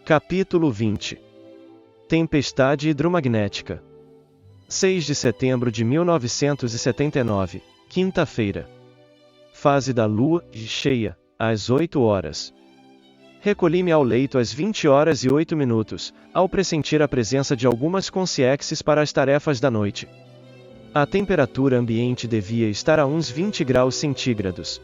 Capítulo 20. Tempestade hidromagnética. 6 de setembro de 1979, quinta-feira. Fase da lua cheia, às 8 horas. Recolhi-me ao leito às 20 horas e 8 minutos, ao pressentir a presença de algumas consciências para as tarefas da noite. A temperatura ambiente devia estar a uns 20 graus centígrados.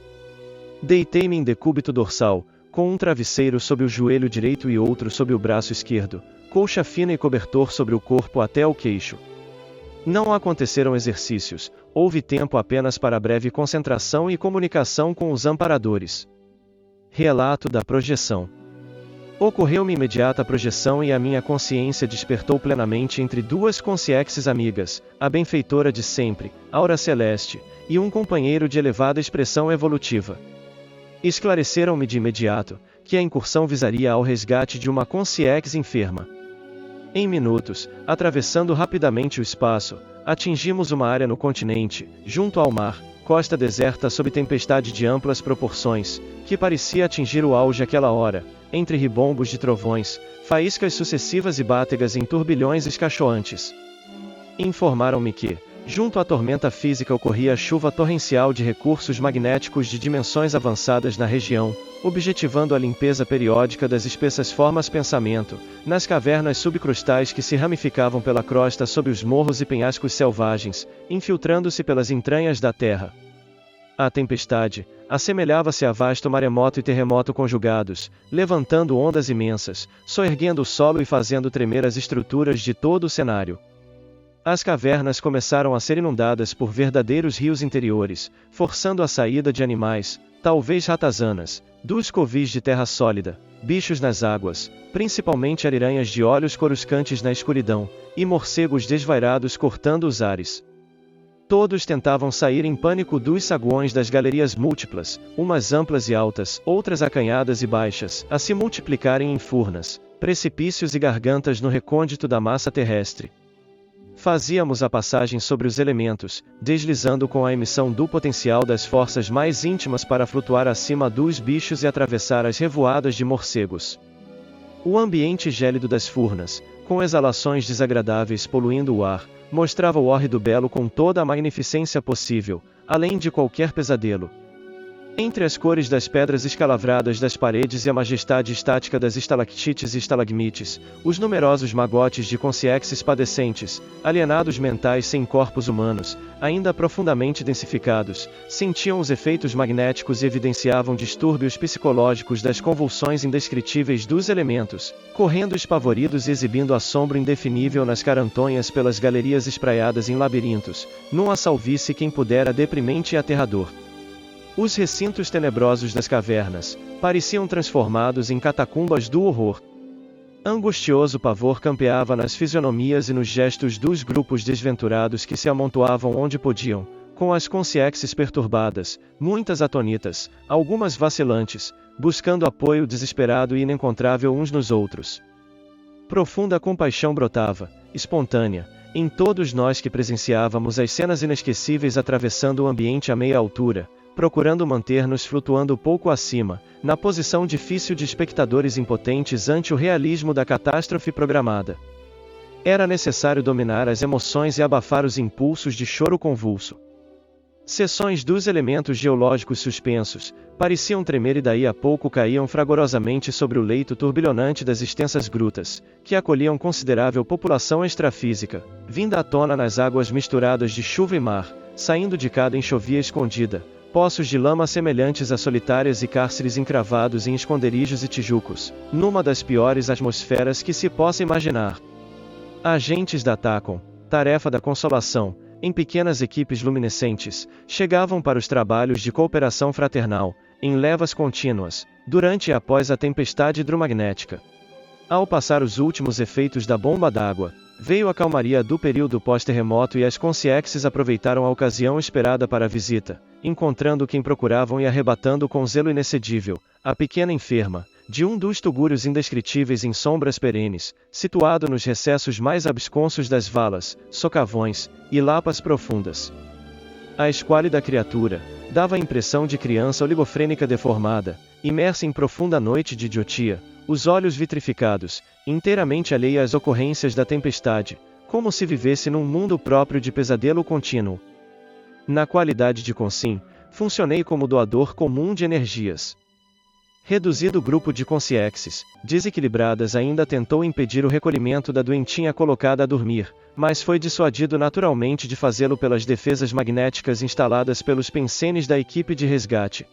Deitei-me em decúbito dorsal, com um travesseiro sob o joelho direito e outro sob o braço esquerdo, colcha fina e cobertor sobre o corpo até o queixo. Não aconteceram exercícios, houve tempo apenas para breve concentração e comunicação com os amparadores. Relato da projeção. Ocorreu-me imediata projeção e a minha consciência despertou plenamente entre duas consciências amigas, a benfeitora de sempre, Aura Celeste, e um companheiro de elevada expressão evolutiva. Esclareceram-me de imediato que a incursão visaria ao resgate de uma consciência enferma. Em minutos, atravessando rapidamente o espaço, atingimos uma área no continente, junto ao mar, costa deserta sob tempestade de amplas proporções, que parecia atingir o auge àquela hora, entre ribombos de trovões, faíscas sucessivas e bátegas em turbilhões escachoantes. Informaram-me que, junto à tormenta física, ocorria chuva torrencial de recursos magnéticos de dimensões avançadas na região, objetivando a limpeza periódica das espessas formas pensamento, nas cavernas subcrustais que se ramificavam pela crosta sob os morros e penhascos selvagens, infiltrando-se pelas entranhas da terra. A tempestade assemelhava-se a vasto maremoto e terremoto conjugados, levantando ondas imensas, soerguendo o solo e fazendo tremer as estruturas de todo o cenário. As cavernas começaram a ser inundadas por verdadeiros rios interiores, forçando a saída de animais, talvez ratazanas, dos covis de terra sólida, bichos nas águas, principalmente ariranhas de olhos coruscantes na escuridão, e morcegos desvairados cortando os ares. Todos tentavam sair em pânico dos saguões das galerias múltiplas, umas amplas e altas, outras acanhadas e baixas, a se multiplicarem em furnas, precipícios e gargantas no recôndito da massa terrestre. Fazíamos a passagem sobre os elementos, deslizando com a emissão do potencial das forças mais íntimas para flutuar acima dos bichos e atravessar as revoadas de morcegos. O ambiente gélido das furnas, com exalações desagradáveis poluindo o ar, mostrava o hórrido belo com toda a magnificência possível, além de qualquer pesadelo. Entre as cores das pedras escalavradas das paredes e a majestade estática das estalactites e estalagmites, os numerosos magotes de consciências padecentes, alienados mentais sem corpos humanos, ainda profundamente densificados, sentiam os efeitos magnéticos e evidenciavam distúrbios psicológicos das convulsões indescritíveis dos elementos, correndo espavoridos e exibindo assombro indefinível nas carantonhas pelas galerias espraiadas em labirintos, num assalvice quem pudera deprimente e aterrador. Os recintos tenebrosos das cavernas pareciam transformados em catacumbas do horror. Angustioso pavor campeava nas fisionomias e nos gestos dos grupos desventurados que se amontoavam onde podiam, com as consciências perturbadas, muitas atonitas, algumas vacilantes, buscando apoio desesperado e inencontrável uns nos outros. Profunda compaixão brotava, espontânea, em todos nós que presenciávamos as cenas inesquecíveis atravessando o ambiente a meia altura, procurando manter-nos flutuando pouco acima, na posição difícil de espectadores impotentes ante o realismo da catástrofe programada. Era necessário dominar as emoções e abafar os impulsos de choro convulso. Seções dos elementos geológicos suspensos pareciam tremer e daí a pouco caíam fragorosamente sobre o leito turbilhonante das extensas grutas, que acolhiam considerável população extrafísica, vinda à tona nas águas misturadas de chuva e mar, saindo de cada enxovia escondida, poços de lama semelhantes a solitárias e cárceres encravados em esconderijos e tijucos, numa das piores atmosferas que se possa imaginar. Agentes da TACOM, tarefa da consolação, em pequenas equipes luminescentes, chegavam para os trabalhos de cooperação fraternal, em levas contínuas, durante e após a tempestade hidromagnética. Ao passar os últimos efeitos da bomba d'água, veio a calmaria do período pós-terremoto e as consciências aproveitaram a ocasião esperada para a visita, encontrando quem procuravam e arrebatando com zelo inexcedível, a pequena enferma, de um dos tugúrios indescritíveis em sombras perenes, situado nos recessos mais absconsos das valas, socavões e lapas profundas. A esquálida criatura dava a impressão de criança oligofrênica deformada, imersa em profunda noite de idiotia, os olhos vitrificados, inteiramente alheia às ocorrências da tempestade, como se vivesse num mundo próprio de pesadelo contínuo. Na qualidade de consim, funcionei como doador comum de energias. Reduzido grupo de consciências desequilibradas ainda tentou impedir o recolhimento da doentinha colocada a dormir, mas foi dissuadido naturalmente de fazê-lo pelas defesas magnéticas instaladas pelos pensenes da equipe de resgate.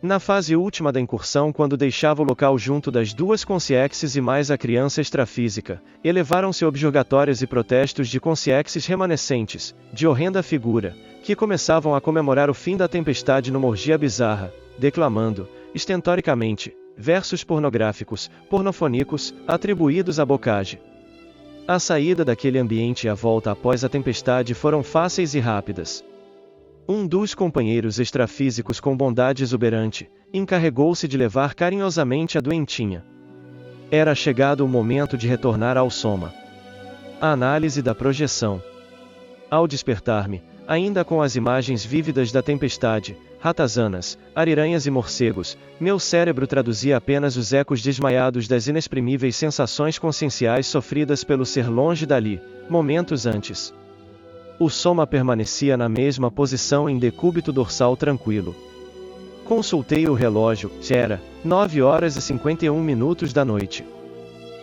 Na fase última da incursão, quando deixava o local junto das duas consciências e mais a criança extrafísica, elevaram-se objurgatórias e protestos de consciências remanescentes, de horrenda figura, que começavam a comemorar o fim da tempestade numa orgia bizarra, declamando, estentoricamente, versos pornográficos, pornofônicos, atribuídos a Bocage. A saída daquele ambiente e a volta após a tempestade foram fáceis e rápidas. Um dos companheiros extrafísicos com bondade exuberante, encarregou-se de levar carinhosamente a doentinha. Era chegado o momento de retornar ao soma. A análise da projeção. Ao despertar-me, ainda com as imagens vívidas da tempestade, ratazanas, ariranhas e morcegos, meu cérebro traduzia apenas os ecos desmaiados das inexprimíveis sensações conscienciais sofridas pelo ser longe dali, momentos antes. O soma permanecia na mesma posição em decúbito dorsal tranquilo. Consultei o relógio, era 9h51 da noite.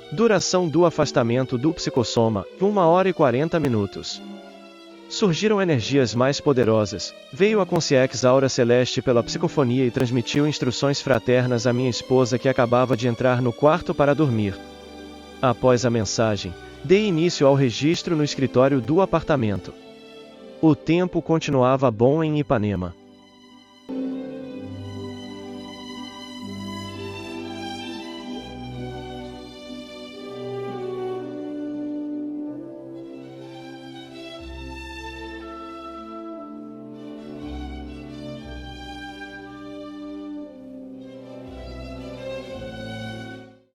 Duração do afastamento do psicossoma, 1h40. Surgiram energias mais poderosas, veio a consciência aura celeste pela psicofonia e transmitiu instruções fraternas à minha esposa que acabava de entrar no quarto para dormir. Após a mensagem, dei início ao registro no escritório do apartamento. O tempo continuava bom em Ipanema.